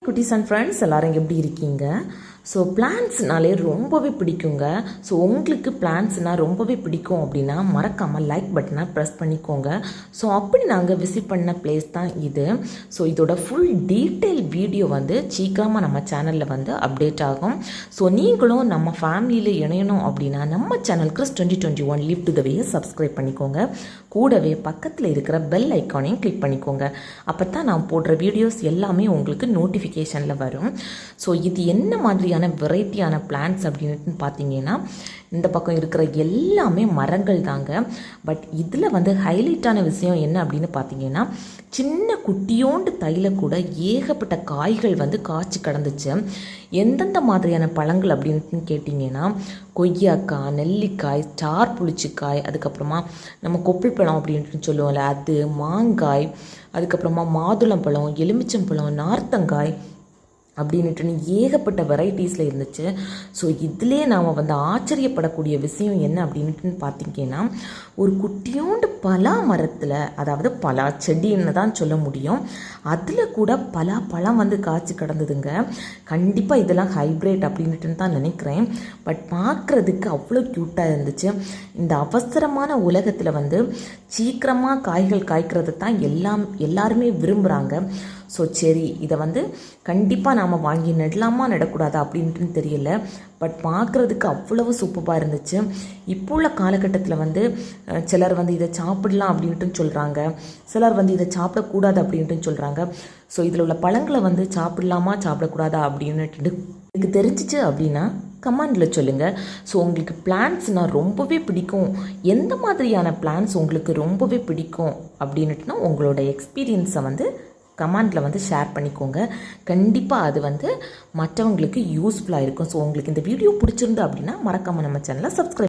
குட்டீஸ் and friends எல்லாரும் எப்படி இருக்கீங்க? ஸோ பிளான்ட்ஸ்னாலே ரொம்பவே பிடிக்குங்க. ஸோ உங்களுக்கு பிளான்ட்ஸ்னால் ரொம்பவே பிடிக்கும் அப்படின்னா மறக்காமல் லைக் பட்டனை ப்ரெஸ் பண்ணிக்கோங்க. ஸோ அப்படி நாங்கள் விசிட் பண்ண பிளேஸ் தான் இது. ஸோ இதோட ஃபுல் டீட்டெயில் வீடியோ வந்து சீக்கிரமாக நம்ம சேனலில் வந்து அப்டேட் ஆகும். ஸோ நீங்களும் நம்ம ஃபேமிலியில் இணையணும் அப்படின்னா நம்ம channel Chris 2021 live to the வேயை சப்ஸ்கிரைப் பண்ணிக்கோங்க. கூடவே பக்கத்தில் இருக்கிற பெல் ஐக்கானையும் கிளிக் பண்ணிக்கோங்க. அப்போ தான் நான் போடுற வீடியோஸ் எல்லாமே உங்களுக்கு நோட்டிஃபிகேஷனில் வரும். ஸோ இது என்ன மாதிரியான வெரைட்டியான பிளான்ட்ஸ் அப்படின்னு பார்த்தீங்கன்னா இந்த பக்கம் இருக்கிற எல்லாமே மரங்கள் தாங்க. பட் இதில் வந்து ஹைலைட்டான விஷயம் என்ன அப்படின்னு பார்த்தீங்கன்னா சின்ன குட்டியோண்டு தைல கூட ஏகப்பட்ட காய்கள் வந்து காய்ச்சி கிடந்துச்சு. எந்தெந்த மாதிரியான பழங்கள் அப்படின்னு கேட்டிங்கன்னா கொய்யாக்காய், நெல்லிக்காய், ஸ்டார் புளிச்சிக்காய், அதுக்கப்புறமா நம்ம கொப்பிள் பழம் அப்படின்ட்டு சொல்லுவோம்ல அது, மாங்காய், அதுக்கப்புறமா மாதுளம்பழம், எலுமிச்சம்பழம், நார்த்தங்காய் அப்படின்ட்டு ஏகப்பட்ட வெரைட்டிஸில் இருந்துச்சு. ஸோ இதிலே நாம் வந்து ஆச்சரியப்படக்கூடிய விஷயம் என்ன அப்படின்ட்டு பார்த்தீங்கன்னா ஒரு குட்டியோண்டு பலா மரத்தில், அதாவது பலா செடின்னு தான் சொல்ல முடியும், அதில் கூட பழம் வந்து காய்ச்சி கிடந்ததுங்க. கண்டிப்பாக இதெல்லாம் ஹைப்ரிட் அப்படின்ட்டு தான் நினைக்கிறேன். பட் பார்க்குறதுக்கு அவ்வளோ க்யூட்டாக இருந்துச்சு. இந்த அவசரமான உலகத்தில் வந்து சீக்கிரமாக காய்கள் காய்க்கிறது தான் எல்லாருமே விரும்புகிறாங்க. ஸோ சரி, இதை வந்து கண்டிப்பாக நாம் வாங்கி நடலாமா நடக்கூடாதா அப்படின்ட்டு தெரியல. பட் பார்க்குறதுக்கு அவ்வளவு சூப்பராக இருந்துச்சு. இப்போ உள்ள காலகட்டத்தில் வந்து சிலர் வந்து இதை சாப்பிடலாம் அப்படின்ட்டு சொல்கிறாங்க, சிலர் வந்து இதை சாப்பிடக்கூடாது அப்படின்ட்டு சொல்கிறாங்க. ஸோ இதில் உள்ள பழங்களை வந்து சாப்பிடலாமா சாப்பிடக்கூடாதா அப்படின்ட்டு எனக்கு தெரிஞ்சிச்சு அப்படின்னா கமெண்டில் சொல்லுங்கள். ஸோ உங்களுக்கு பிளான்ட்ஸ்னால் ரொம்பவே பிடிக்கும், எந்த மாதிரியான பிளான்ட்ஸ் உங்களுக்கு ரொம்பவே பிடிக்கும் அப்படின்ட்டுனா உங்களோட எக்ஸ்பீரியன்ஸை வந்து கமெண்டில் வந்து ஷேர் பண்ணிக்கோங்க. கண்டிப்பாக அது வந்து மற்றவங்களுக்கு யூஸ்ஃபுல்லாக இருக்கும். ஸோ உங்களுக்கு இந்த வீடியோ பிடிச்சிருந்து அப்படின்னா மறக்காமல் நம்ம சேனலை சப்ஸ்கிரைப்